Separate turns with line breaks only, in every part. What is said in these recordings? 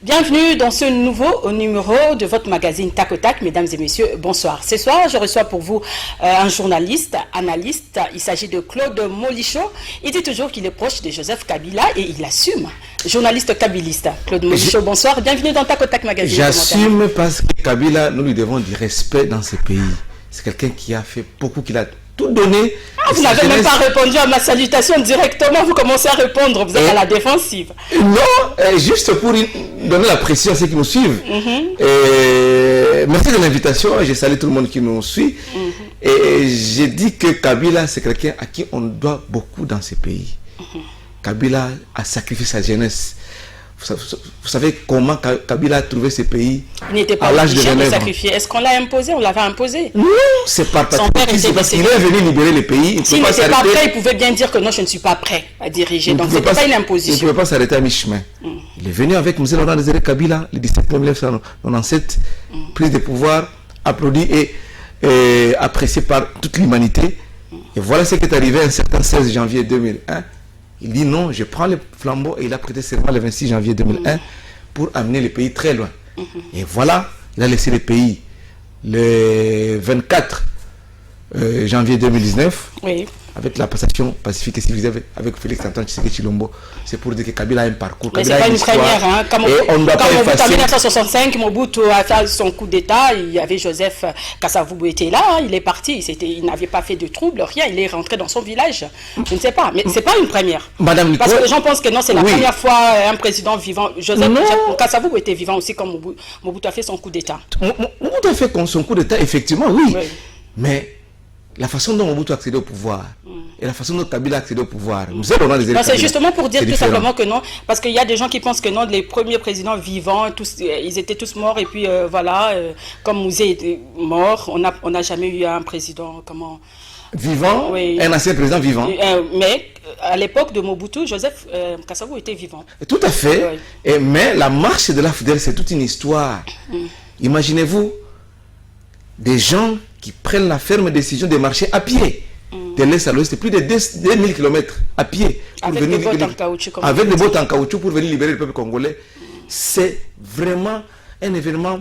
Bienvenue dans ce nouveau numéro de votre magazine Tac au Tac. Mesdames et messieurs, bonsoir. Ce soir, je reçois pour vous un journaliste, analyste. Il s'agit de Claude Molichot. Il dit toujours qu'il est proche de Joseph Kabila et il assume. Journaliste kabiliste. Claude Molichot, bonsoir. Bienvenue dans Tac au Tac magazine.
J'assume parce que Kabila, nous lui devons du respect dans ce pays. C'est quelqu'un qui a fait beaucoup, qui a tout donné.
Ah, vous n'avez même pas répondu à ma salutation directement, vous commencez à répondre, vous êtes à la défensive.
Non, juste pour donner la pression à ceux qui nous suivent. Merci de l'invitation, je salue tout le monde qui nous suit. Et j'ai dit que Kabila, c'est quelqu'un à qui on doit beaucoup dans ce pays. Kabila a sacrifié sa jeunesse. Vous savez comment Kabila a trouvé ce pays à l'âge de 29 ans.
Est-ce qu'on l'a imposé? On l'avait imposé?
Non, c'est pas patriotisme, parce qu'il est venu libérer le pays.
S'il n'était pas prêt, il pouvait bien dire que non, je ne suis pas prêt à diriger. Donc, ce n'était pas une imposition.
Il ne pouvait pas s'arrêter à mi-chemin. Il est venu avec M. Laurent Désiré Kabila, le 17 mai 1997, prise de pouvoir, applaudi et apprécié par toute l'humanité. Et voilà ce qui est arrivé un certain 16 janvier 2001. Il dit non, je prends le flambeau et il a prêté serment le 26 janvier 2001 pour amener le pays très loin. Et voilà, il a laissé le pays le 24 janvier 2019 avec la passation pacifique et civilisée avec Félix Antoine Tshisekedi Tshilombo. C'est pour dire que Kabila a un parcours.
Mais ce n'est pas une première. Hein. Quand Mobutu en 1965, Mobutu a fait son coup d'État, il y avait Joseph Kasavubu était là, il est parti, il n'avait pas fait de trouble, rien, il est rentré dans son village. Je ne sais pas, mais ce n'est pas une première.
Madame Nico,
parce que les gens pensent que non, c'est la première fois un président vivant. Joseph Kasavubu était vivant aussi quand Mobutu a fait son coup d'État.
Mobutu a fait son coup d'État, effectivement, oui. Mais la façon dont Mobutu a accédé au pouvoir et la façon dont Kabila a accédé au pouvoir,
c'est justement pour dire tout simplement que non, parce qu'il y a des gens qui pensent que non, les premiers présidents vivants, ils étaient tous morts et puis voilà, comme Mouzé était mort, on n'a jamais eu un président
vivant, un ancien président vivant.
Mais à l'époque de Mobutu, Joseph Kasavubu était vivant.
Tout à fait, mais la marche de l'AFDEL, c'est toute une histoire. Imaginez-vous des gens qui prennent la ferme décision de marcher à pied de l'Est à l'Ouest, plus de 2000 km à pied pour
avec
venir
des bottes en caoutchouc,
avec des bottes en caoutchouc pour venir libérer le peuple congolais. C'est vraiment un événement,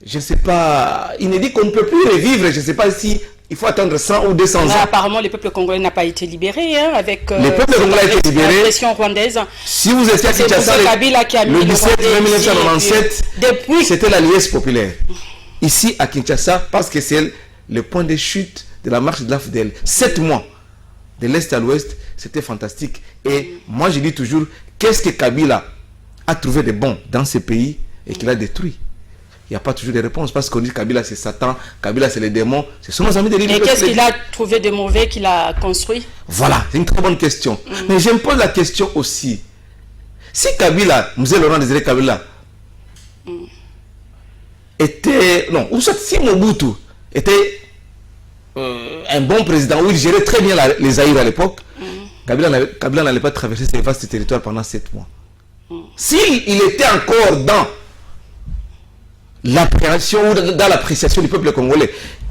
je ne sais pas, inédit qu'on ne peut plus revivre. Je ne sais pas si il faut attendre 100 ou 200 ans.
Apparemment, le peuple congolais n'a pas été libéré avec
le peuple congolais a été libéré.
La pression rwandaise.
Si vous étiez à Kinshasa le 17 mai 1997, c'était la liesse populaire. Ici à Kinshasa, parce que c'est le point de chute de la marche de l'AFDEL. 7 mois de l'Est à l'Ouest, c'était fantastique. Et moi je dis toujours, qu'est-ce que Kabila a trouvé de bon dans ce pays et qu'il a détruit? Il n'y a pas toujours de réponse, parce qu'on dit Kabila c'est Satan, Kabila c'est les démons, ce sont nos amis de l'île.
Et qu'est-ce qu'il a trouvé de mauvais qu'il a construit? Voilà,
c'est une très bonne question. Mais je me pose la question aussi. Si Kabila, M. Laurent Désiré Kabila, était... Non, ou soit si Mobutu était un bon président, où il gérait très bien les Zaïre à l'époque, Kabila n'allait pas traverser ces vastes territoires pendant 7 mois. S'il était encore dans l'appréhension ou dans l'appréciation du peuple congolais,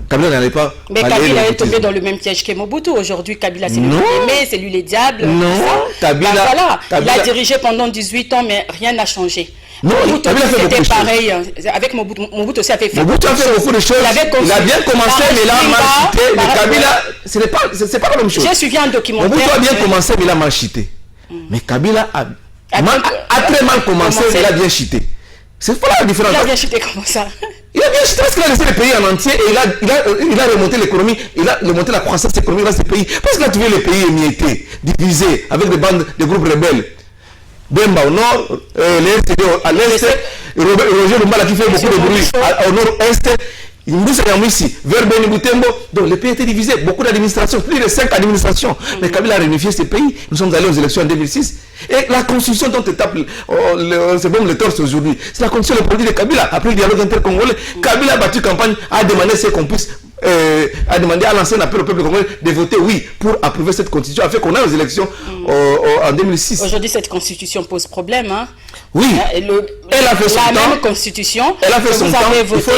Kabila n'allait pas...
Mais Kabila est tombé dans le même piège que Mobutu. Aujourd'hui, Kabila, c'est lui l'aimé, c'est lui les diables.
Non, Kabila...
voilà, il a dirigé pendant 18 ans, mais rien n'a changé.
Non, Kabila fait beaucoup de choses.
Pareil, avec Mobutu aussi a fait
Mobutu a fait beaucoup de choses. Il a bien commencé, mais il a mal chuté. Mais Kabila, c'est pas la même chose.
J'ai suivi un documentaire.
Mobutu a bien commencé, mais il a mal chuté. Mais Kabila a très mal commencé, mais il a bien chuté. C'est pas la différence.
Il a bien chuté comment ça?
Il a bien chuté parce qu'il a laissé le pays en entier et il a remonté l'économie, il a remonté la croissance économique dans ce pays. Parce qu'il a trouvé le pays émietté, divisé, avec des bandes, des groupes rebelles. Bemba au nord, les RCD à l'est, Roger Lumbala qui fait beaucoup de bruit au nord-est, ici, vers Beni Butembo. Donc le pays était divisé, beaucoup d'administrations, plus de 5 administrations. Mais Kabila a réunifié ce pays. Nous sommes allés aux élections en 2006. Et la constitution dont tu tapes, c'est bon le torse aujourd'hui, c'est la constitution de politique de Kabila. Après le dialogue intercongolais, Kabila a battu campagne, a demandé qu'on puisse a demandé à lancer un appel au peuple congolais de voter oui pour approuver cette constitution afin qu'on ait aux élections en 2006.
Aujourd'hui, cette constitution pose problème. Hein?
Oui. Elle a fait son temps.
La même constitution
elle a fait son
vous
temps.
avez voté.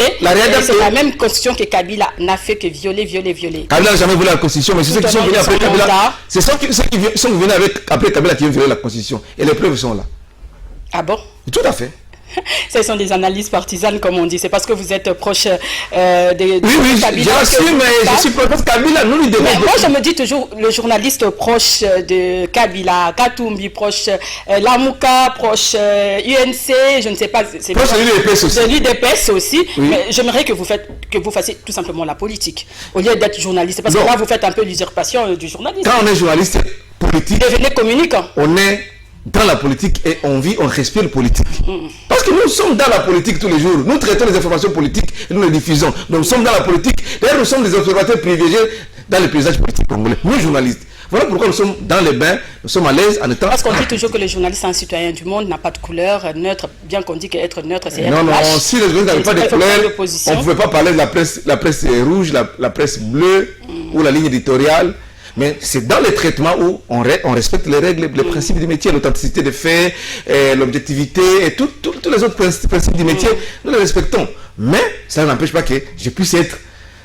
C'est
la même constitution que Kabila n'a fait que violer.
Kabila n'a jamais voulu la constitution, mais c'est ceux qui sont venus après Kabila. C'est ceux qui sont venus après Kabila qui ont violé la constitution. Et les preuves sont là.
Ah bon?
Tout à fait.
Ce sont des analyses partisanes, comme on dit. C'est parce que vous êtes proche de
oui,
Kabila.
J'assume, mais je suis proche de Kabila. Nous lui devons.
Mais moi, je me dis toujours, le journaliste proche de Kabila, Katumbi, proche Lamouka, proche UNC, je ne sais pas.
Proche de l'UDPS aussi.
De l'UDPS aussi.
Oui.
Mais j'aimerais que vous fassiez tout simplement la politique, au lieu d'être journaliste. Parce que là, vous faites un peu l'usurpation du journaliste.
Quand on est journaliste politique,
devenez communicant.
On est dans la politique et on vit, on respire politique. Parce que nous sommes dans la politique tous les jours. Nous traitons les informations politiques et nous les diffusons. Donc nous sommes dans la politique. D'ailleurs, nous sommes des observateurs privilégiés dans le paysage politique congolais. Nous, journalistes. Voilà pourquoi nous sommes dans les bains, nous sommes à l'aise en étant...
Parce qu'on dit toujours que le journaliste est un citoyen du monde, n'a pas de couleur, neutre, bien qu'on dit qu'être neutre, c'est être
Non,
lâche.
si les journalistes n'avaient pas de couleur, on ne pouvait pas parler de la presse rouge, la presse bleue ou la ligne éditoriale. Mais c'est dans les traitements où on respecte les règles, les principes du métier, l'authenticité des faits, l'objectivité et tous les autres principes du métier, nous les respectons. Mais ça n'empêche pas que je puisse être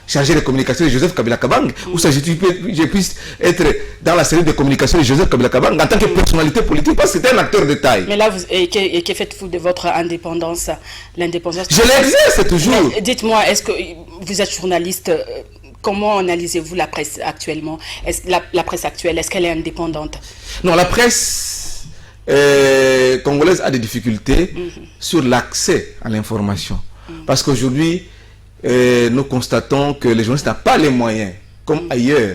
chargé de communication de Joseph Kabila Kabang, ou ça je puisse être dans la série de communication de Joseph Kabila Kabang en tant que personnalité politique, parce que c'était un acteur de taille.
Mais là, que faites-vous de votre indépendance, l'indépendance?
Je l'exerce toujours.
Dites-moi, est-ce que vous êtes journaliste? Comment analysez-vous la presse actuellement? La presse actuelle, est-ce qu'elle est indépendante?
Non, la presse congolaise a des difficultés sur l'accès à l'information. Parce qu'aujourd'hui, nous constatons que les journalistes n'ont pas les moyens, comme ailleurs.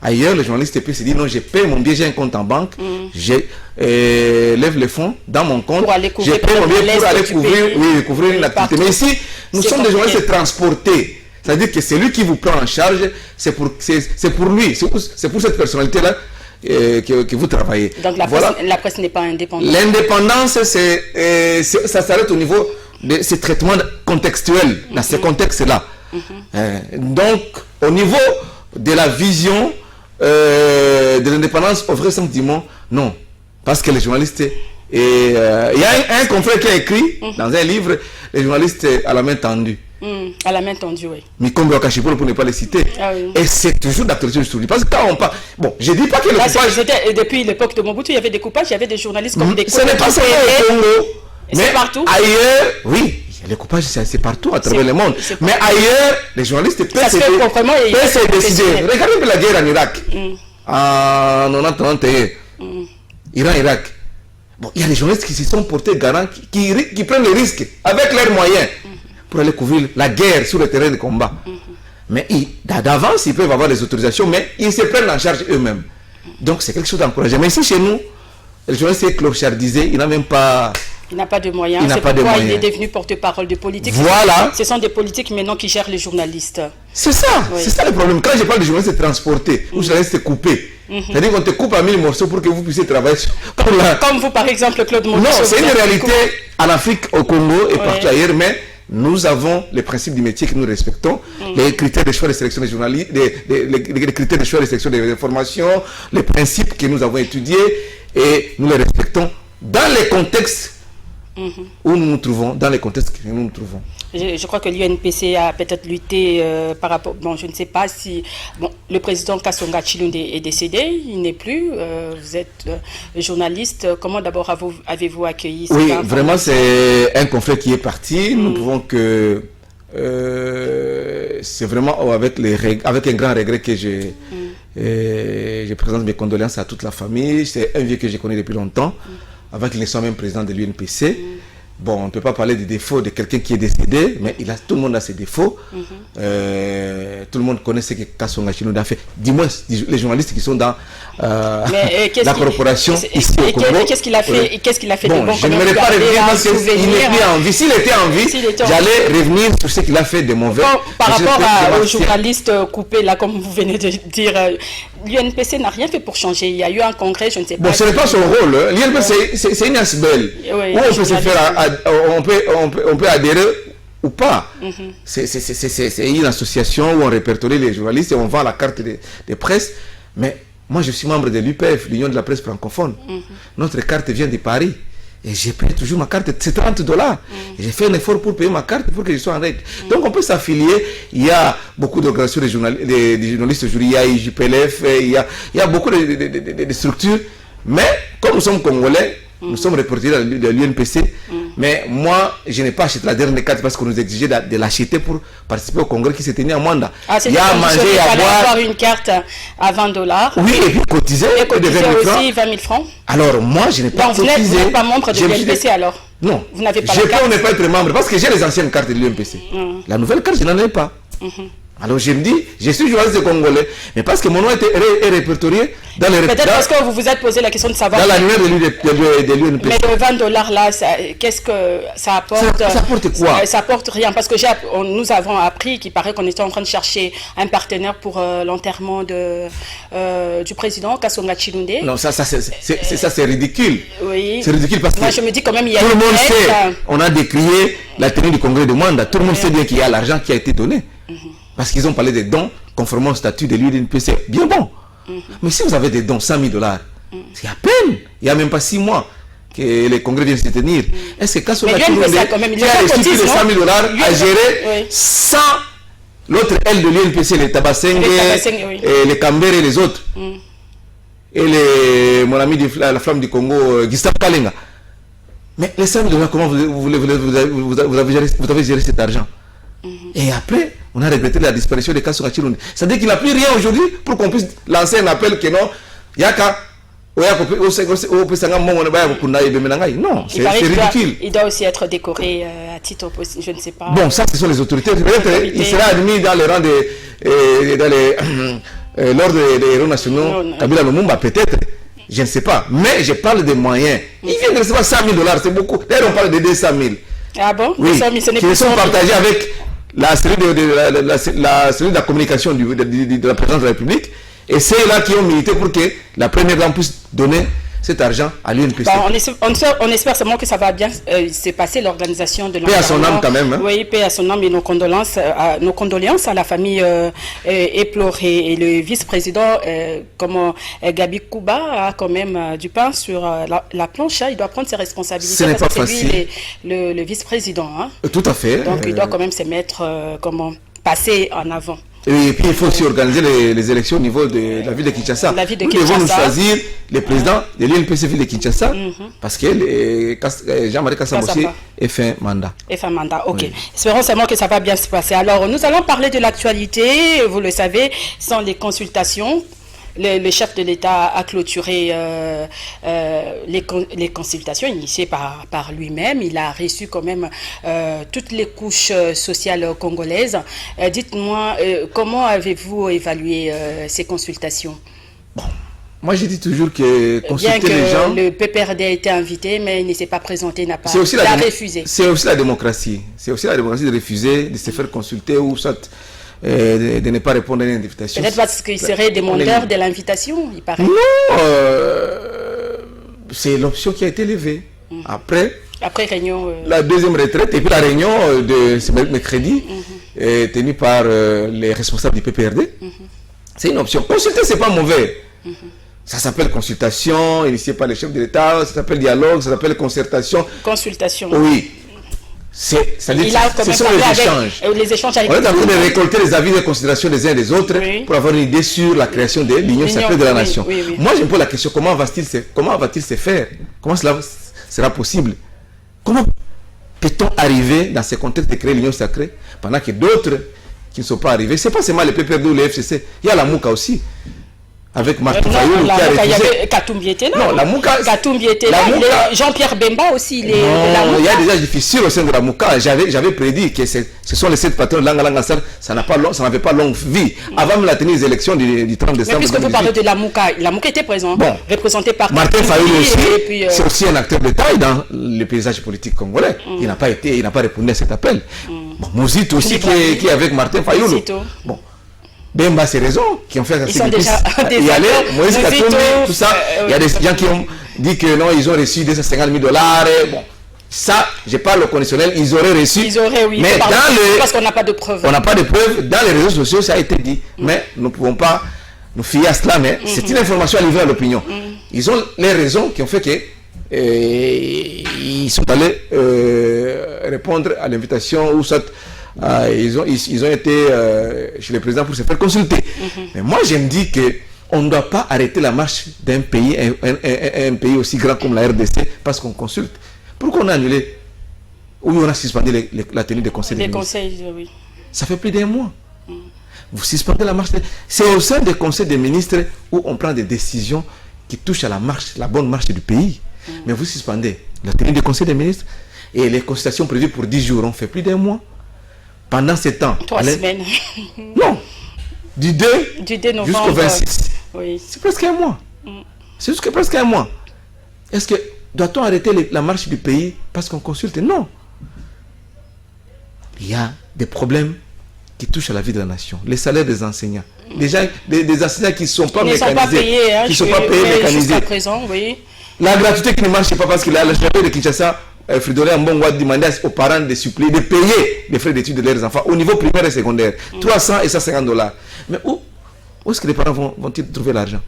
Ailleurs, les journalistes peuvent se dire, non, je paye mon billet, j'ai un compte en banque, je lève les fonds dans mon compte,
pour aller couvrir,
je paye mon billet pour aller couvrir une activité. Mais ici, nous sommes des journalistes transportés. C'est-à-dire que c'est lui qui vous prend en charge, c'est pour lui, c'est pour cette personnalité-là que vous travaillez.
Donc la presse n'est pas indépendante.
L'indépendance, ça s'arrête au niveau de ces traitements contextuels, dans ces contextes-là. Donc, au niveau de la vision de l'indépendance, au vrai sentiment, non. Parce que les journalistes... Il y a un confrère qui a écrit dans un livre, les journalistes à la main tendue.
À la main tendue, oui.
Mikombe Wakashipolo, pour ne pas les citer.
Ah, oui.
Et c'est toujours d'actualité aujourd'hui. Parce que quand on parle... Bon, je ne dis pas que le coupage...
Depuis l'époque de Mobutu, il y avait des coupages, il y avait des journalistes comme des...
Ce n'est pas seulement au Congo.
C'est partout.
Ailleurs, oui. Les coupages, c'est partout à travers le monde. Mais ailleurs, les journalistes peuvent se décider. Regardez la guerre en Irak. En 1991. Iran-Irak. Bon, il y a des journalistes qui se sont portés garants, qui prennent les risques avec leurs moyens pour aller couvrir la guerre sur le terrain de combat. Mais d'avance, ils peuvent avoir des autorisations, mais ils se prennent en charge eux-mêmes. Donc c'est quelque chose d'encourageant. Mais ici, chez nous, le journaliste est clochardisé, il n'a même pas...
Il n'a pas de moyens, c'est pourquoi il est devenu porte-parole de politique.
Voilà.
Ce sont des politiques maintenant qui gèrent les journalistes.
C'est ça, oui. C'est ça le problème. Quand je parle de journaliste transporté, ou journaliste coupé, c'est-à-dire qu'on te coupe à 1000 morceaux pour que vous puissiez travailler sur...
Comme vous, par exemple, Claude Mobutu.
Non, c'est une réalité en Afrique, au Congo et partout ailleurs, mais nous avons les principes du métier que nous respectons, les critères de choix de sélection des journalistes, les critères de choix de sélection des formations, les principes que nous avons étudiés, et nous les respectons dans les contextes où nous nous trouvons, dans les contextes que nous nous trouvons.
Je crois que l'UNPC a peut-être lutté par rapport... Bon, je ne sais pas si... Bon, le président Kasonga Chilunde est décédé, il n'est plus. Vous êtes journaliste. Comment d'abord avez-vous accueilli cette information?
Vraiment, c'est un confrère qui est parti. Nous pouvons que... c'est vraiment avec un grand regret que je présente mes condoléances à toute la famille. C'est un vieux que je connais depuis longtemps. Avant qu'il ne soit même président de l'UNPC. Bon, on ne peut pas parler des défauts de quelqu'un qui est décédé, mais tout le monde a ses défauts. Tout le monde connaît ce que Kasonga Chilunde a fait. Dis-moi, les journalistes qui sont dans la corporation ici au Congo.
Qu'est-ce qu'il a fait, de
bon? Je ne vais pas revenir parce qu'il n'est plus en vie. S'il était en vie, j'allais revenir sur ce qu'il a fait de mauvais.
Par rapport aux journalistes coupés, là, comme vous venez de dire, l'UNPC n'a rien fait pour changer. Il y a eu un congrès, je ne sais pas.
Bon, ce n'est pas son rôle. L'UNPC, c'est une asbelle. Où on peut se faire... On peut adhérer ou pas. C'est une association où on répertorie les journalistes et on vend la carte de presse. Mais moi, je suis membre de l'UPF, l'Union de la presse francophone. Notre carte vient de Paris. Et j'ai payé toujours ma carte, c'est $30. J'ai fait un effort pour payer ma carte pour que je sois en règle. Donc on peut s'affilier. Il y a beaucoup d'organisations de journalistes aujourd'hui. Il y a IJPLF, il y a beaucoup de structures. Mais comme nous sommes Congolais, nous sommes reportés de l'UNPC. Mais moi, je n'ai pas acheté la dernière carte parce qu'on nous exigeait de l'acheter pour participer au congrès qui s'est tenu à Mwanda.
Ah, il y a à manger, il fallait avoir une carte à 20 $.
Oui, et puis cotiser.
Et cotiser aussi 20 000 francs.
Alors, moi, je n'ai pas cotisé.
Donc, vous n'êtes pas membre de l'UNPC alors?
Non.
Vous n'avez pas
la carte? Je peux ne pas être membre parce que j'ai les anciennes cartes de l'UNPC. La nouvelle carte, je n'en ai pas. Alors je me dis, je suis journaliste congolais, mais parce que mon nom est répertorié dans les...
Peut-être parce que vous vous êtes posé la question de savoir...
Dans l'annuaire de l'UNPC.
Mais le 20 $ là, qu'est-ce que ça apporte?
Ça apporte quoi?
Ça apporte rien, parce que nous avons appris qu'il paraît qu'on était en train de chercher un partenaire pour l'enterrement du président Kasonga Chilunde.
Non, ça c'est ridicule.
Oui.
C'est ridicule parce que...
Moi je me dis quand même, il y a
tout le monde sait, on a décrié la tenue du congrès de Mwanda, tout le monde sait bien qu'il y a l'argent qui a été donné. Parce qu'ils ont parlé des dons conformément au statut de l'UNPC. Bien bon. Mais si vous avez des dons, 100 000 $, c'est à peine. Il n'y a même pas 6 mois que les congrès viennent se tenir. Est-ce que Kasonga Chilunde qui a reçu plus de 100 000 $, a géré sans l'autre aile de l'UNPC, les Tabasengue, et les Kambere et les autres, et mon ami de la flamme du Congo, Gustave Kalenga. Mais les 100 000 $, comment vous avez géré cet argent? Et après, on a regretté la disparition de Kasonga Chilunde. C'est-à-dire qu'il n'a plus rien aujourd'hui pour qu'on puisse lancer un appel que non, Yaka, non, c'est ridicule.
Il doit aussi être décoré à titre, je ne sais pas.
Bon, ça, ce sont les autorités. Peut-être il sera admis dans les rangs l'ordre des héros nationaux, Kabila Lumumba, peut-être. Je ne sais pas. Mais je parle des moyens. Il vient de recevoir 100 000 $, c'est beaucoup. D'ailleurs, on parle de 200 000.
Ah bon?
Oui, qui sont partagés avec la cellule de la communication de la présidence de la République, et c'est là qui ont milité pour que la première dame puisse donner cet argent à l'UNPC.
Bon, on espère seulement que ça va bien se passer, l'organisation de
l'enterrement. Paix à son âme quand même. Hein?
Oui, paix à son âme et nos condoléances à la famille éplorée. Et le vice-président, Gabi Kouba, a quand même du pain sur la planche. Hein. Il doit prendre ses responsabilités.
Ce n'est pas facile.
C'est lui le vice-président. Hein.
Tout à fait.
Donc il doit quand même se mettre, passer en avant.
Et puis il faut aussi organiser les élections au niveau de la ville de Kinshasa. Nous devons nous choisir le président de l'UNPC ville de Kinshasa parce que Jean-Marie Kassamossi est fin mandat.
Ok. Oui. Espérons seulement que ça va bien se passer. Alors nous allons parler de l'actualité. Vous le savez, sans les consultations. Le chef de l'État a clôturé les consultations initiées par lui-même. Il a reçu quand même toutes les couches sociales congolaises. Dites-moi, comment avez-vous évalué ces consultations?
Bon, moi je dis toujours que consulter les gens...
le PPRD a été invité, mais il ne s'est pas présenté, il n'a pas refusé.
C'est aussi la démocratie. C'est aussi la démocratie de refuser, de se faire consulter ou soit... de ne pas répondre à une invitation.
Peut-être parce qu'il serait demandeur de l'invitation, il paraît.
Non, c'est l'option qui a été levée. Après
réunion...
la deuxième retraite, et puis la réunion de ce mercredi, tenue par les responsables du PPRD. C'est une option. Consulter, c'est pas mauvais. Ça s'appelle consultation, initiée par les chefs de l'État, ça s'appelle dialogue, ça s'appelle concertation.
Consultation.
Oui. Ce sont les échanges.
Les échanges avec
on est en train de récolter les avis et les considérations des uns et des autres pour avoir une idée sur la création de l'Union sacrée de la nation. Moi, je me pose la question, comment va-t-il se faire? Comment cela sera possible? Comment peut-on arriver dans ce contexte de créer l'Union sacrée pendant que d'autres qui ne sont pas arrivés? Ce n'est pas seulement les PPRD ou les FCC, il y a la Mouka aussi. Avec Martin Fayoulou qui a refusé.
Katumbi était là.
Non, la Mouka.
Katumbi était là. Jean-Pierre Bemba aussi.
Il y a des âges difficiles au sein de la Mouka. J'avais prédit que ce sont les 7 patrons de Langalangasar. Ça n'avait pas longue vie. Avant même la tenue des élections du 30 décembre.
Mais puisque vous parlez de la Mouka était présent.
Bon.
Représenté par
Martin Fayoulou aussi. C'est aussi un acteur de taille dans le paysage politique congolais. Il n'a pas répondu à cet appel. Mouzito aussi qui est avec Martin Fayoulou. Bon. Bemba, c'est raison, qui ont fait
ils sont déjà
y aller, Moïse Katumbi, tout ça. Il y a des gens qui ont dit que non, ils ont reçu 250 000 $. Bon, ça, je parle au conditionnel, ils auraient reçu.
Ils auraient, oui.
Mais
parce qu'on n'a pas de preuves.
On n'a pas de preuves. Dans les réseaux sociaux, ça a été dit. Mais nous ne pouvons pas nous fier à cela. Mais c'est une information à livrer à l'opinion. Ils ont les raisons qui ont fait que ils sont allés répondre à l'invitation ou soit. Ils ont été chez le président pour se faire consulter. Mais moi, je me dis qu'on ne doit pas arrêter la marche d'un pays, un pays aussi grand comme la RDC, parce qu'on consulte. Pourquoi on a annulé où on a suspendu la tenue des conseils des ministres.
conseils, oui.
Ça fait plus d'un mois. Vous suspendez la marche. C'est au sein des conseils des ministres où on prend des décisions qui touchent à la bonne marche du pays. Mais vous suspendez la tenue des conseils des ministres et les consultations prévues pour 10 jours. On fait plus d'un mois. Pendant ce temps.
3 semaines.
Non. Du 2
novembre
jusqu'au 26.
Oui.
C'est presque un mois. C'est jusqu'à presque un mois. Est-ce que doit-on arrêter la marche du pays parce qu'on consulte? Non. Il y a des problèmes qui touchent à la vie de la nation. Les salaires des enseignants. Des enseignants qui ne sont pas mécanisés.
Pas payés, hein,
qui ne sont pas payés mécanisés.
Jusqu'à présent, oui.
La gratuité qui ne marche pas parce que la chapelle de Kinshasa, Fridolin Mbongo a demandé aux parents de supplier, de payer les frais d'études de leurs enfants au niveau primaire et secondaire. 300 et 150 $. Mais où est-ce que les parents vont-ils trouver l'argent?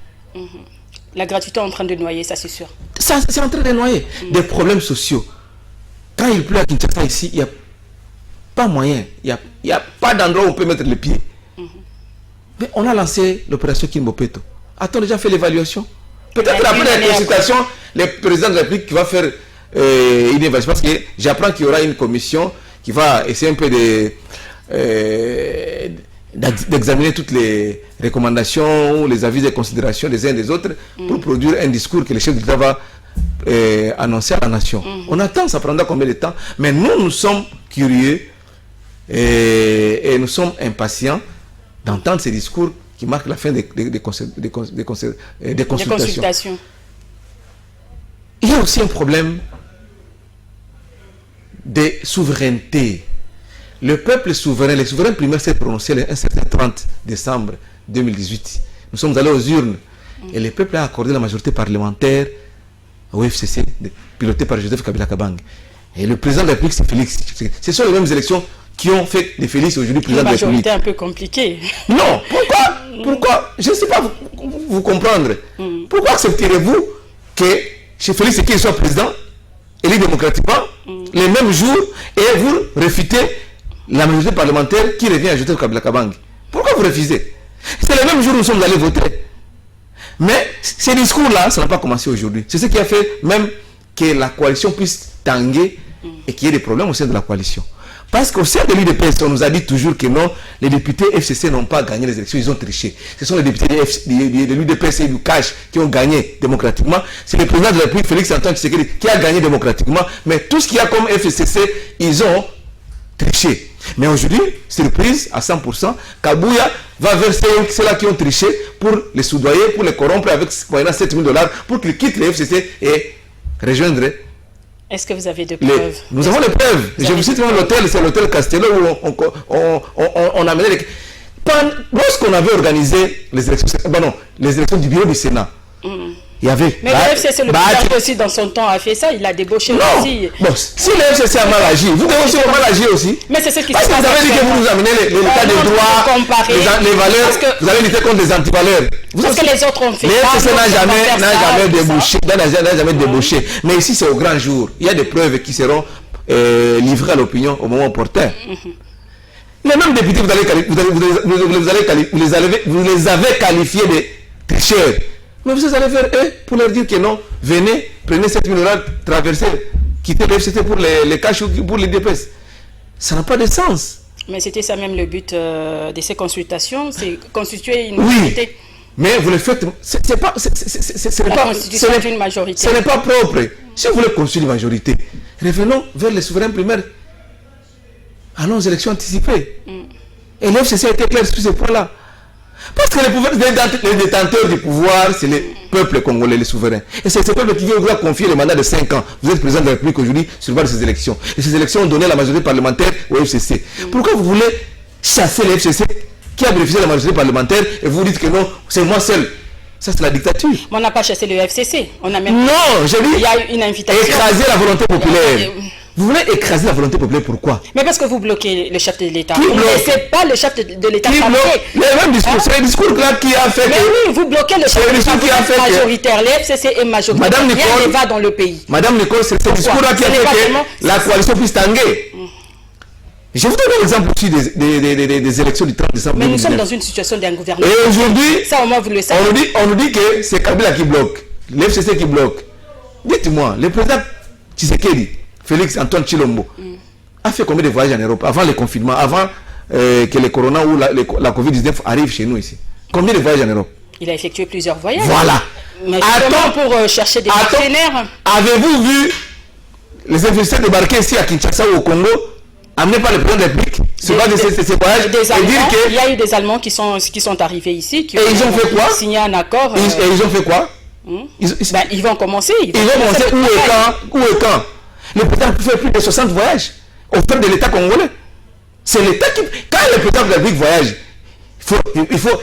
La gratuité est en train de noyer, ça c'est sûr.
Ça, c'est en train de noyer. Des problèmes sociaux. Quand il pleut à Kinshasa ici, il n'y a pas moyen. Il n'y a pas d'endroit où on peut mettre les pieds. Mais on a lancé l'opération Kimbopeto. A-t-on déjà fait l'évaluation? Peut-être après la consultation, le président de la République qui va faire une évaluation. Parce que j'apprends qu'il y aura une commission qui va essayer un peu d'examiner toutes les recommandations ou les avis et considérations des uns et des autres pour produire un discours que le chef de l'État va annoncer à la nation. On attend, ça prendra combien de temps? Mais nous sommes curieux et nous sommes impatients d'entendre ces discours qui marquent la fin des consultations. Il y a aussi un problème de souveraineté. Le peuple souverain, les souverains primaires s'est prononcé un certain 30 décembre 2018. Nous sommes allés aux urnes et le peuple a accordé la majorité parlementaire au FCC, piloté par Joseph Kabila Kabang. Et le président de la République, c'est Félix. Ce sont les mêmes élections qui ont fait de Félix aujourd'hui président de la République.
Une majorité un peu compliquée.
Non, pourquoi? Je ne sais pas vous comprendre. Pourquoi accepterez-vous que chez Félix qu'il soit président, élu démocratiquement, les mêmes jours, et vous refutez la majorité parlementaire qui revient à Joseph Kabila Kabang? Pourquoi vous refusez? C'est le même jour où nous sommes allés voter. Mais ces discours-là, ça n'a pas commencé aujourd'hui. C'est ce qui a fait même que la coalition puisse tanguer et qu'il y ait des problèmes au sein de la coalition. Parce qu'au sein de l'UDPS, on nous a dit toujours que non, les députés FCC n'ont pas gagné les élections, ils ont triché. Ce sont les députés de l'UDPS et du CACH qui ont gagné démocratiquement. C'est le président de la République, Félix Antoine Tshisekedi, qui a gagné démocratiquement. Mais tout ce qu'il y a comme FCC, ils ont triché. Mais aujourd'hui, surprise à 100%, Kabouya va verser ceux-là qui ont triché pour les soudoyer, pour les corrompre avec 7 000 $ pour qu'ils quittent les FCC et rejoindre.
Est-ce que vous avez des preuves?
Nous avons les preuves. Je vous cite même l'hôtel, c'est l'hôtel Castello où on a mené les... Lorsqu'on avait organisé les élections du bureau du Sénat, il y avait...
Mais le FCC, le président aussi dans son temps a fait ça, il a débauché aussi.
Bon, si le FCC a mal agi, vous devez aussi mal agir aussi.
Mais c'est ce qui se
passe. Parce que vous avez dit que vous nous amenez l'état des droits, les valeurs, vous allez lutter contre les antivaleurs.
Parce que les autres ont fait
ça. Le FCC n'a jamais débauché. Mais ici, c'est au grand jour. Il y a des preuves qui seront livrées à l'opinion au moment opportun. Les mêmes députés, vous les avez qualifiés de tricheurs. Mais vous allez faire eux pour leur dire que non, venez, prenez 7 000 $, traversez, quittez le FCT pour les cash ou pour les DPS. Ça n'a pas de sens.
Mais c'était ça même le but de ces consultations, c'est constituer une majorité.
Oui, mais vous le faites, ce n'est pas
une majorité.
Ce n'est pas propre. Si vous voulez constituer une majorité, revenons vers les souverains primaires. Allons aux élections anticipées. Et le FCC a été clair sur ce point-là. Parce que les détenteurs du pouvoir, c'est le peuple congolais, les souverains. Et c'est ce peuple qui vient vous confier le mandat de 5 ans. Vous êtes président de la République aujourd'hui sur base de ces élections. Et ces élections ont donné la majorité parlementaire au FCC. Pourquoi vous voulez chasser le FCC qui a bénéficié de la majorité parlementaire et vous dites que non, c'est moi seul? Ça, c'est la dictature.
Mais on n'a pas chassé le FCC. On a même...
Non, j'ai dit...
Il y a une invitation.
Écraser la volonté populaire. Vous voulez écraser la volonté populaire, pourquoi?
Mais parce que vous bloquez le chef de l'État. Vous ne laissez pas le chef de l'État parler.
Le même discours, c'est le discours là qui a fait...
Mais oui, vous bloquez le chef de l'État majoritaire. Le FCC est majoritaire.
Madame Nicole,
rien ne va dans le pays.
Madame Nicole, c'est ce discours là qui a fait que la coalition puisse tanguer. Je vous donne un exemple aussi des élections du 30 décembre.
Mais nous sommes dans une situation d'un gouvernement.
Et aujourd'hui,
ça au moins vous le savez.
On nous dit que c'est Kabila qui bloque, le FCC qui bloque. Dites-moi, le président Tshisekedi, Félix Antoine Tshilombo, a fait combien de voyages en Europe avant le confinement, avant que le corona ou la Covid-19 arrive chez nous ici? Combien de voyages en Europe?
Il a effectué plusieurs voyages.
Voilà.
Mais justement pour chercher des partenaires.
Avez-vous vu les investisseurs débarquer ici à Kinshasa ou au Congo, amenés par le président de la République, se battre de ces voyages et dire que...
Il y a eu des Allemands qui sont arrivés ici, qui
ils ont fait quoi?
Signé un accord.
Et ils ont fait quoi?
Ils vont commencer.
Ils vont commencer où et quand? Le président fait plus de 60 voyages au sein de l'État congolais. C'est l'État qui... Quand le président de la République voyage,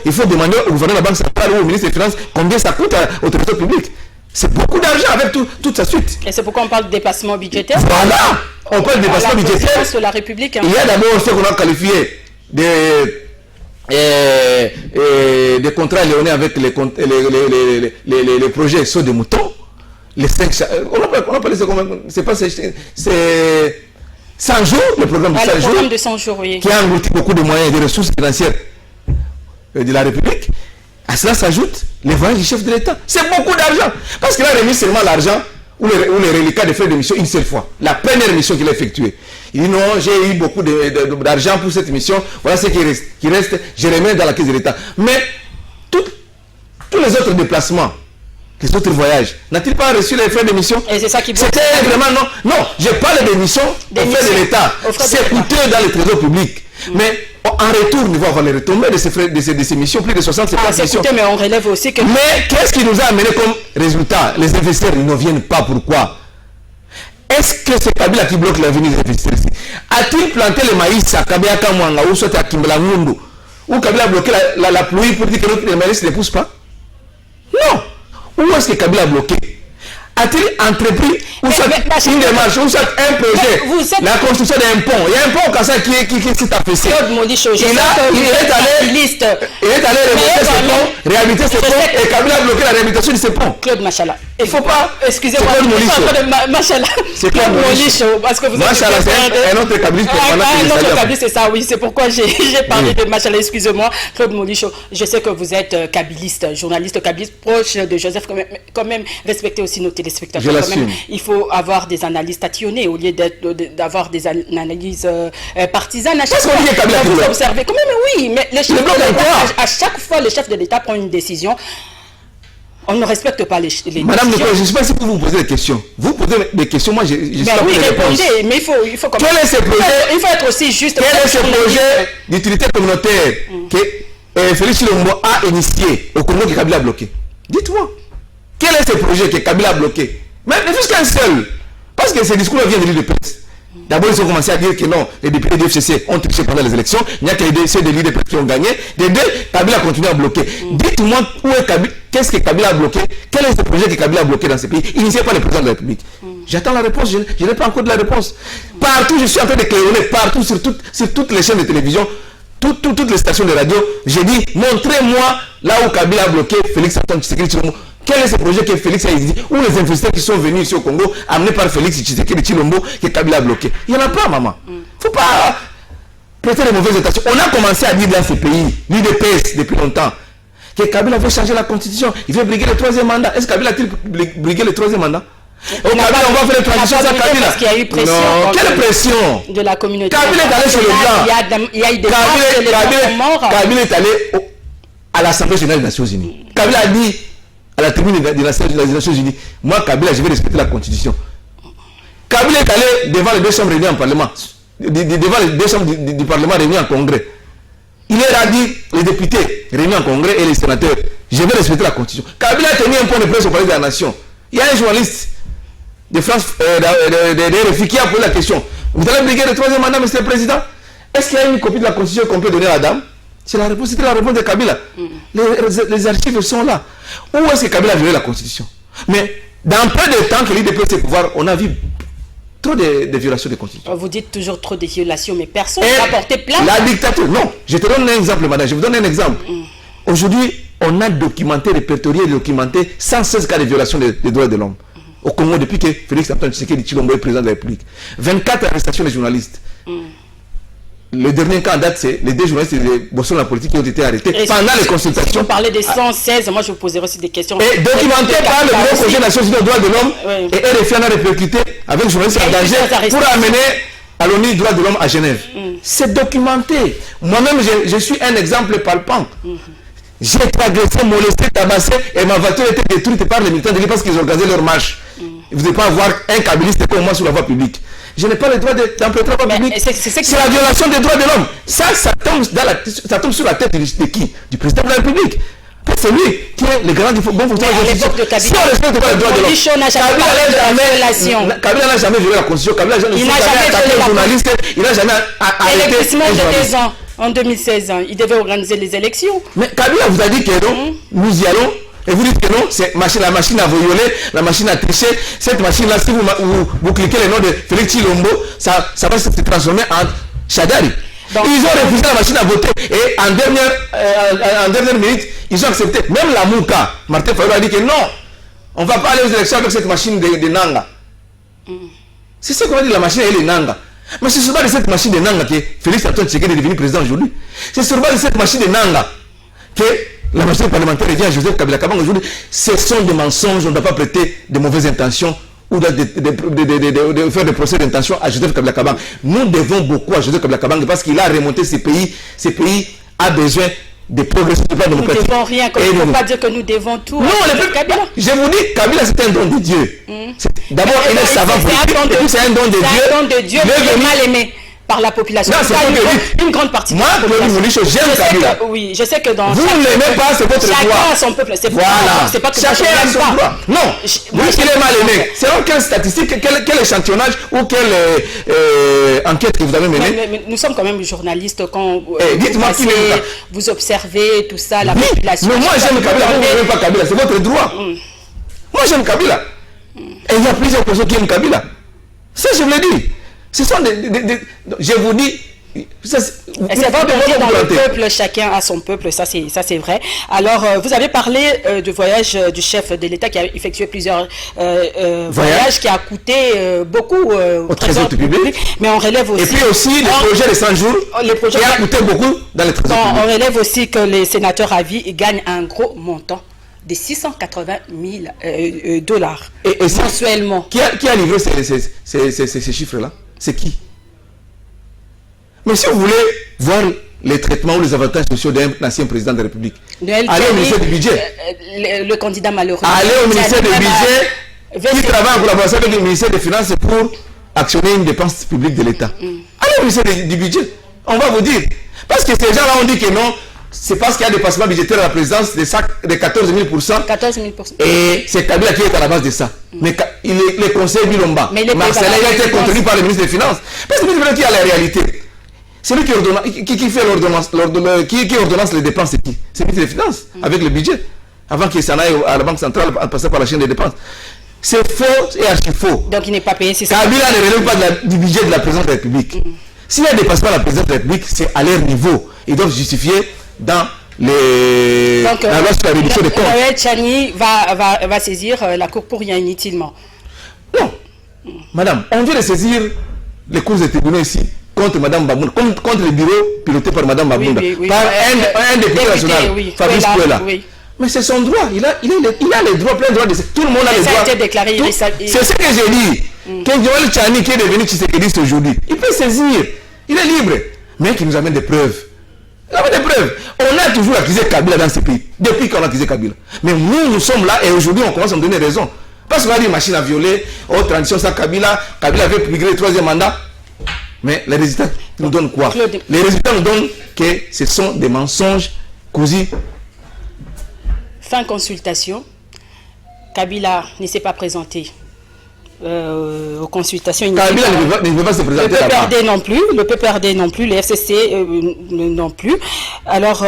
il faut demander au gouverneur de la Banque centrale ou au ministre des Finances combien ça coûte au trésor public. C'est beaucoup d'argent avec toute sa suite.
Et c'est pourquoi on parle de dépassement budgétaire.
Voilà, on parle de dépassement budgétaire.
De la République.
Il y a d'abord ce qu'on a qualifié des contrats léonais avec les projets sauts de moutons. Les 5, on a parlé de c'est pas c'est 100 jours, le programme de 100 jours. Le programme
de 100 jours, oui.
Qui a englouti beaucoup de moyens et de ressources financières de la République. À cela s'ajoute les voyages du chef de l'État. C'est beaucoup d'argent. Parce qu'il a remis seulement l'argent ou les reliquats de frais de mission une seule fois. La première mission qu'il a effectuée. Il dit non, j'ai eu beaucoup d'argent pour cette mission. Voilà ce qui reste. Je remets dans la caisse de l'État. Mais tous les autres déplacements, les autres voyages, n'a-t-il pas reçu les frais de mission?
Et c'est ça qui...
C'était vraiment non. Non, je parle des missions aux frais de l'État. C'est coûteux dans le trésor public. Mais en retour, nous allons avoir les retombées de ces missions, plus de 60 missions.
Mais on relève aussi que...
Mais qu'est-ce qui nous a amené comme résultat? Les investisseurs, ils ne viennent pas. Pourquoi? Est-ce que c'est Kabila qui bloque l'avenir des investisseurs ici? A-t-il planté le maïs à Kabila Kamwanga ou soit à Kimbala Mundu? Ou Kabila a bloqué la pluie pour dire que le maïs ne pousse pas? Non. Où est-ce que Kabila a bloqué? A-t-il entrepris ou soit une démarche, ou soit un projet, la construction d'un pont? Il y a un pont comme ça qui s'est affaissé.
Claude Molicho,
il est allé remonter ce pont, réhabiliter ce pont, et Kabila a bloqué la réhabilitation de ce pont.
Claude Machala.
Il ne faut pas...
Excusez-moi, Machala.
C'est Claude Molicho.
Parce que vous
Machala, c'est un autre cabliste.
Un autre cabliste, c'est ça, oui. C'est pourquoi j'ai parlé de Machala. Excusez-moi, Claude Molicho. Je sais que vous êtes kabiliste, journaliste kabiliste, proche de Joseph, quand même respectez aussi nos téléspectateurs. Quand même, il faut avoir des analyses tatillonnées au lieu d'avoir des analyses partisanes. À chaque fois, vous observez. Quand même, oui, mais à chaque fois, le chef de l'État prend une décision. On ne respecte pas les
Madame Nicole, je ne sais pas si vous posez des questions. Vous posez des questions, moi je suis pas
oui, répondez, mais il faut
quel est ce projet?
Il faut être aussi juste.
Quel est ce projet d'utilité communautaire que Félix Tshilombo a initié au Congo que Kabila a bloqué? Dites-moi. Quel est ce projet que Kabila a bloqué? Mais ne fût qu'un seul. Parce que ces discours viennent de l'île de presse. D'abord, ils ont commencé à dire que non, les députés du FCC ont triché pendant les élections. Il n'y a que ceux de l'île de presse qui ont gagné. Des deux, Kabila a continué à bloquer. Dites-moi où est Kabila. Qu'est-ce que Kabila a bloqué? Quel est ce projet que Kabila a bloqué dans ce pays, initié par le président de la République? J'attends la réponse, je n'ai pas encore de la réponse. Partout, je suis en train de claironner, partout, sur toutes les chaînes de télévision, toutes les stations de radio, j'ai dit, montrez-moi là où Kabila a bloqué Félix Antoine Tshisekedi Tshilombo. Quel est ce projet que Félix a initié? Ou les investisseurs qui sont venus ici au Congo, amenés par Félix Tshisekedi Tshilombo, que Kabila a bloqué? Il n'y en a pas, maman. Il ne faut pas prêter les mauvaises intentions. On a commencé à dire dans ce pays, l'UDPS depuis longtemps, que Kabila veut changer la constitution, il veut briguer le troisième mandat. Est-ce que Kabila a-t-il brigué le troisième mandat? Au Kabila, on va faire la transition sans Kabila.
Parce qu'il y a eu pression.
Non, quelle pression?
De la communauté.
Kabila est allé sur le plan.
Il y a eu des morts.
Kabila est allé à l'Assemblée générale des Nations Unies. Kabila a dit à la tribune des Nations Unies, moi Kabila, je vais respecter la constitution. Kabila est allé devant les deux chambres réunies en parlement, devant les deux chambres du parlement réunies en congrès. Il leur a dit, les députés réunis en congrès et les sénateurs, je vais respecter la constitution. Kabila a tenu un point de presse au palais de la nation. Il y a un journaliste de France, de RFI qui a posé la question. Vous allez briguer le troisième mandat, monsieur le président? Est-ce qu'il y a une copie de la constitution qu'on peut donner à la dame? C'est la réponse, c'était la réponse de Kabila. Les archives sont là. Où est-ce que Kabila a violé la constitution? Mais dans peu de temps que l'IDP ses pouvoirs, on a vu trop de violations de constitution.
Vous dites toujours trop de violations, mais personne n'a porté plainte.
La dictature, non. Je te donne un exemple, madame. Je vous donne un exemple. Aujourd'hui, on a documenté, répertorié et documenté 116 cas de violation des droits de l'homme. Au Congo, depuis que Félix Antoine Tshisekedi Tshilombo est président de la République. 24 arrestations des journalistes. le dernier cas en date, c'est les 2 journalistes de Boston la politique qui ont été arrêtés pendant les consultations.
Vous parlez des 116, moi je vous poserai aussi des questions.
Et documenté par le Bureau Projet des Nations Unies aux droits de l'homme, et RFI en a répercuté avec journalistes en danger pour amener à l'ONU des droits de l'homme à Genève. C'est documenté. Moi-même, je suis un exemple palpant. J'ai été agressé, molesté, tabassé et ma voiture a été détruite par les militants de l'île parce qu'ils organisaient leur marche. Vous ne pouvez pas avoir un kabiliste comme moi sur la voie publique. Je n'ai pas le droit d'emprunter la voie publique. C'est la violation des droits de l'homme. Ça tombe sur la tête de qui? Du président de la République. C'est lui qui est le grand bon fonctionnaire de la justice. Si on ne respecte pas les droits de l'homme, Kabila n'a jamais violé la constitution. Kabila n'a jamais attaqué les journalistes. Il n'a jamais arrêté les journalistes.
En 2016, il devait organiser les élections.
Mais Kabila vous a dit que non, nous y allons. Et vous dites que non, la machine a violé, la machine a triché. Cette machine-là, si vous cliquez le nom de Félix Tshilombo, ça va se transformer en Shadari. Donc, ils ont refusé la machine à voter. Et en dernière minute, ils ont accepté. Même la Mouka, Martin Fayulu a dit que non, on ne va pas aller aux élections avec cette machine de Nanga. C'est ce qu'on a dit, la machine elle est Nanga. Mais c'est sur base de cette machine de Nanga que Félix Antoine Tshisekedi est devenu président aujourd'hui. C'est sur base de cette machine de Nanga que la machine parlementaire revient à Joseph Kabila Kabanga aujourd'hui. Ce sont des mensonges, on ne doit pas prêter de mauvaises intentions ou de faire des procès d'intention à Joseph Kabila Kabanga. Nous devons beaucoup à Joseph Kabila Kabanga parce qu'il a remonté ces pays. Ces pays a besoin de progresser sur le plan démocratique.
Nous devons rien, il ne faut pas dire que nous devons tout.
Non, Kabila. Je vous dis, Kabila c'est un don de Dieu. D'abord, il est savant politique, et puis c'est un don de Dieu.
C'est un don de Dieu qui est mal aimé par la population.
Non, c'est
une grande partie.
Moi, j'aime Kabila.
Oui, je sais que dans.
Vous ne l'aimez pas, c'est votre droit.
Chacun a son peuple. C'est
voilà.
C'est pas que
chacun a son droit. Non. Oui, il est mal aimé. Selon quelle statistique, quel échantillonnage ou quelle enquête que vous avez menée?
Mais nous sommes quand même journalistes quand
dites-moi qui
vous observez tout ça, la population.
Mais moi, j'aime Kabila. Vous n'aimez pas Kabila. C'est votre droit. Moi, j'aime Kabila. Et il y a plusieurs personnes qui aiment Kabila. Ça, je vous l'ai dit. Ce sont je vous dis,
c'est vrai que dans le peuple, chacun a son peuple, ça c'est vrai. Alors, vous avez parlé du voyage du chef de l'État qui a effectué plusieurs voyages qui a coûté beaucoup
au trésor public.
Mais on relève aussi...
Et puis aussi le projet de 100 jours qui a coûté beaucoup dans le trésor public.
On relève aussi que les sénateurs à vie gagnent un gros montant de 680 000 dollars mensuellement.
Qui a livré ces chiffres-là? C'est qui? Mais si vous voulez voir les traitements ou les avantages sociaux d'un ancien président de la République, allez au ministère du budget.
Le candidat malheureux.
Allez au ministère du budget qui travaille en collaboration avec le ministère des Finances pour actionner une dépense publique de l'État. Allez au ministère du budget. On va vous dire. Parce que ces gens-là ont dit que non, c'est parce qu'il y a des dépassement budgétaire à la présidence de 14 000%. 14 000%. Et c'est Kabila qui est à la base de ça. Mais les conseils Bilomba, Marcel, il a été contenu par le ministre des Finances. Parce que le ministre qui a la réalité. C'est lui qui fait l'ordonnance, qui ordonnance les dépenses, c'est qui? C'est le ministre des Finances, avec le budget. Avant qu'il s'en aille à la Banque centrale, en passant par la chaîne des dépenses. C'est faux et archi faux.
Donc il n'est pas payé, c'est ça.
Kabila ne relève pas du budget de la présidence de la République. S'il y a un dépassement de la présidence de la République, c'est à leur niveau. Ils doivent justifier dans la loi sur la réduction des comptes.
Noël Tchani va saisir la Cour pour rien inutilement.
Non. Madame, on vient de saisir les cours des tribunaux ici contre Madame Babouna, contre le bureau piloté par Madame Babouna, par un député national, Fabrice Pouela. Mais c'est son droit. Il a les droits, plein de droits. Tout le monde a les droits.
Ça a été déclaré.
C'est ce que j'ai dit. Que Noël Tchani qui est devenu Tshisekedi aujourd'hui, il peut saisir. Il est libre. Mais qu'il nous amène des preuves. Il amène des preuves. On a toujours accusé Kabila dans ce pays. Depuis qu'on a accusé Kabila. Mais nous sommes là et aujourd'hui on commence à nous donner raison. Parce qu'on a dit machine à violer, transition sans Kabila. Kabila avait migré le 3e mandat. Mais les résultats nous donnent quoi? Les résultats nous donnent que ce sont des mensonges cousus.
Fin consultation. Kabila ne s'est pas présenté aux consultations.
Kabila ne veut pas se présenter.
Le PPRD non plus, le PPRD non plus, le FCC non plus. Alors,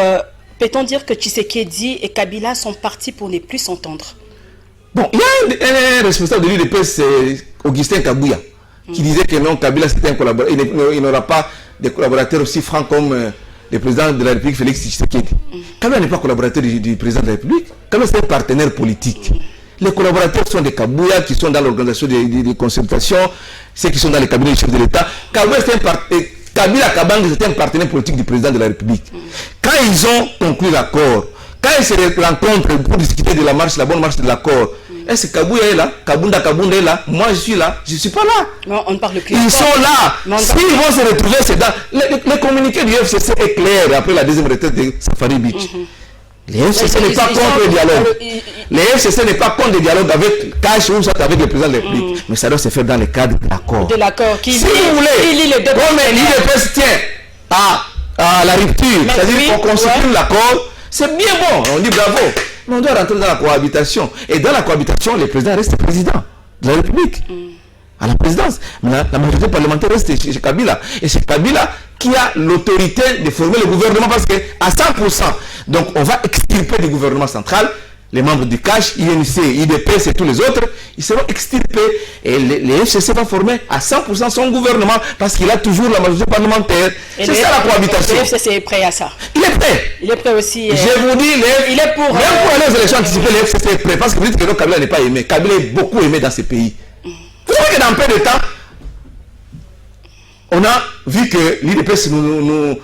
peut-on dire que Tshisekedi et Kabila sont partis pour ne plus s'entendre?
Bon, il y a un responsable de l'UDPS, c'est Augustin Kabouya, qui disait que non, Kabila c'était un collaborateur. Il n'aura pas de collaborateurs aussi francs comme le président de la République, Félix Tshisekedi. Kabila n'est pas collaborateur du président de la République. Kabila c'est un partenaire politique. Les collaborateurs sont des Kabouya qui sont dans l'organisation des consultations, ceux qui sont dans les cabinets du chef de l'État. Kabila c'est Kabila Kabang était un partenaire politique du président de la République. Quand ils ont conclu l'accord, quand ils se rencontrent pour discuter de la marche, la bonne marche de l'accord, est-ce que Kabouya est là, Kabunda est là, moi je suis là, je ne suis pas là.
Non, on ne parle plus.
Ils sont là. S'ils vont se retrouver, c'est dans... Le communiqué du FCC est clair après la deuxième retraite de Safari Beach. Les FCC n'est pas contre le dialogue. Les FCC n'est pas contre le dialogue avec Cash ou soit avec le président de la République. Mais ça doit se faire dans le cadre de l'accord.
De l'accord.
Si vous voulez, comme l'IDPS tient à la rupture, c'est-à-dire qu'on constitue l'accord, c'est bien bon, on dit bravo. Mais on doit rentrer dans la cohabitation. Et dans la cohabitation, le président reste président de la République. À la présidence. Mais la majorité parlementaire reste chez Kabila. Et c'est Kabila qui a l'autorité de former le gouvernement parce qu'à 100%, donc on va extirper du gouvernement central les membres du CACH, INC, IDPS et tous les autres, ils seront extirpés et les FCC vont former à 100% son gouvernement parce qu'il a toujours la majorité parlementaire. C'est ça la cohabitation.
Le FCC est prêt à ça.
Il est prêt.
Il est prêt aussi.
Je vous dis,
il est pour,
même pour aller aux élections anticipées, le FCC est prêt parce que vous dites que Kabila n'est pas aimé. Kabila est beaucoup aimé dans ces pays. Vous savez que dans peu de temps, on a vu que l'IDPS nous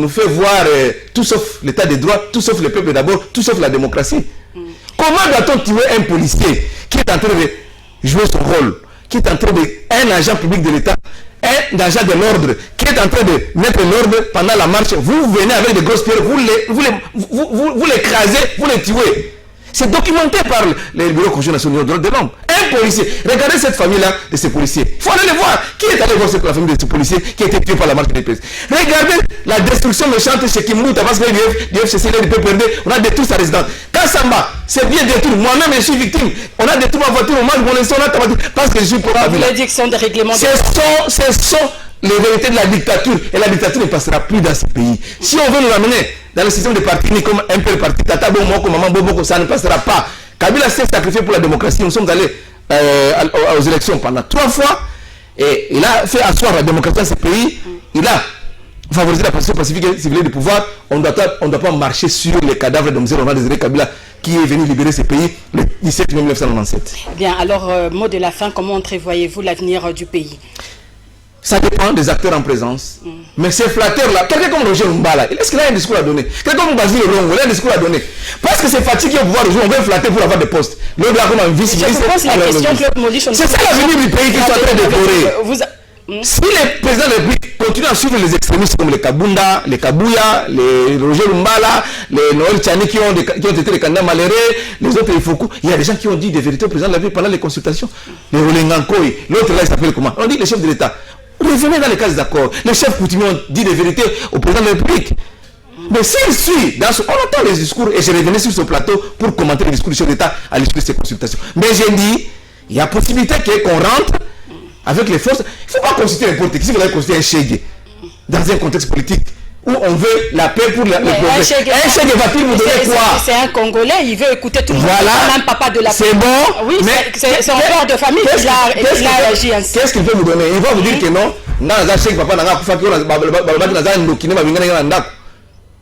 fait voir tout sauf l'état de droit, tout sauf le peuple d'abord, tout sauf la démocratie. Comment doit-on tuer un policier qui est en train de jouer son rôle, qui est en train de... un agent public de l'État, un agent de l'ordre, qui est en train de mettre l'ordre pendant la marche, vous venez avec des grosses pierres, vous l'écrasez, vous les tuez. C'est documenté par les bureaux conjoints nationaux de l'homme. Un policier. Regardez cette famille-là de ces policiers. Il faut aller les voir. Qui est allé voir la famille de ces policiers qui a été tué par la marche des PS? Regardez la destruction méchante chez Kimouta parce que le FCC est perdu. On a détruit sa résidence. Kassamba, c'est bien détruit. Moi-même, je suis victime. On a détruit ma voiture. On a tabac parce que je suis pour la ville.
L'édiction des règlements.
Ce sont les vérités de la dictature. Et la dictature ne passera plus dans ce pays. Si on veut nous ramener dans le système de parti, comme un peu le parti Tata Bomoko, Maman Boboko, ça ne passera pas. Kabila s'est sacrifié pour la démocratie. Nous sommes allés aux élections pendant 3 fois. Et il a fait asseoir la démocratie dans ce pays. Il a favorisé la position pacifique et civile du pouvoir. On ne doit pas marcher sur les cadavres de M. Romain Désiré Kabila qui est venu libérer ce pays le 17 mai 1997.
Bien, alors, mot de la fin, comment entrevoyez-vous l'avenir du pays?
Ça dépend des acteurs en présence. Mais ces flatteurs-là, quelqu'un comme Roger Mbala, est-ce qu'il a un discours à donner? Quelqu'un comme Basile Longo, il a un discours à donner. Parce que c'est fatigué au pouvoir aujourd'hui, on veut flatter pour avoir des postes. L'autre là comme un vice-ministre.
Je pose la question, Claude Molichon.
C'est ça l'avenir du pays qui sont en train de dévorer. Si les présidents de la République continuent à suivre les extrémistes comme les Kabunda, les Kabouya, les Roger Mbala, les Noël Tchani qui ont été les candidats malheureux, les autres il faut il y a des gens qui ont dit des vérités au président de la République pendant les consultations. Les Rolengankoi, l'autre là il s'appelle comment? On dit les chefs de l'État. Revenez dans les cas d'accords. Les chefs coutumiers ont dit des vérités au président de la République. Mais s'il suit, on entend les discours, et je revenais sur ce plateau pour commenter les discours du chef d'État à l'issue de ces consultations. Mais j'ai dit, il y a possibilité qu'on rentre avec les forces. Il ne faut pas constituer n'importe qui. Si vous allez constituer un chèque dans un contexte politique où on veut la paix pour le progrès. Un chèque va-t-il vous donner quoi?
C'est un Congolais, il veut écouter tout le monde.
Voilà.
Même papa de la
c'est bon.
Oui, c'est son père de famille qui a agi ainsi.
Qu'est-ce qu'il veut vous donner? Il va vous dire que non.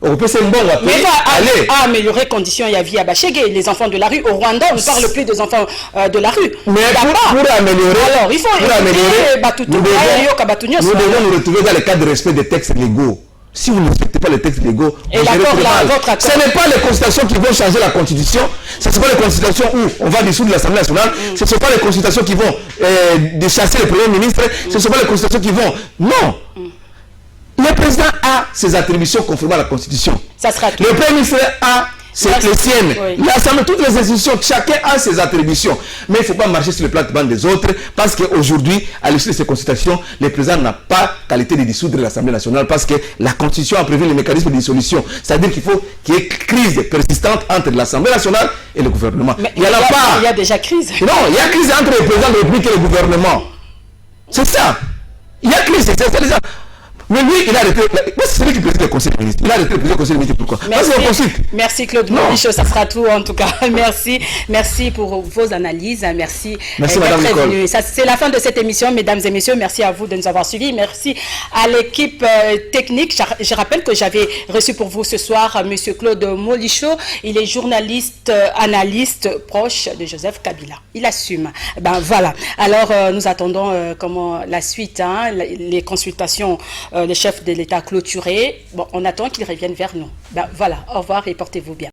On peut se bon
aller améliorer les conditions il y a vie à Bachege, les enfants de la rue. Au Rwanda, on ne parle plus des enfants de la rue.
Mais pour améliorer,
alors il faut
nous devons nous retrouver dans le cadre de respect des textes légaux. Si vous ne respectez pas les textes légaux,
et votre accord,
ce n'est pas les consultations qui vont changer la constitution, ce ne sont pas les consultations où on va dissoudre l'Assemblée nationale, ce ne sont pas les consultations qui vont chasser le Premier ministre, ce ne sont pas les consultations qui vont... Non. Le président a ses attributions conformément à la Constitution.
Ça sera
le Premier ministre a les siennes. Oui. L'Assemblée, toutes les institutions, chacun a ses attributions. Mais il ne faut pas marcher sur le plate-bande des autres parce qu'aujourd'hui, à l'issue de ces consultations, le président n'a pas qualité de dissoudre l'Assemblée nationale parce que la Constitution a prévu les mécanismes de dissolution. C'est-à-dire qu'il faut qu'il y ait crise persistante entre l'Assemblée nationale et le gouvernement.
Mais il y a déjà crise.
Non, il y a crise entre le président de la République et le gouvernement. C'est ça. Il y a crise, c'est ça. Mais lui, il a arrêté. C'est lui qui préside le conseil des ministres. Il a arrêté le président du conseil des ministres. Pourquoi?
Merci.
Parce qu'on consulte.
Merci Claude Molicho, ça sera tout en tout cas. Merci. Merci pour vos analyses. Merci.
Merci Madame Nicole.
C'est la fin de cette émission, mesdames et messieurs. Merci à vous de nous avoir suivis. Merci à l'équipe technique. Je rappelle que j'avais reçu pour vous ce soir Monsieur Claude Molicho. Il est journaliste, analyste proche de Joseph Kabila. Il assume. Ben voilà. Alors nous attendons comment la suite, hein, les consultations, les chefs de l'État clôturés. Bon, on attend qu'ils reviennent vers nous. Ben voilà. Au revoir et portez-vous bien.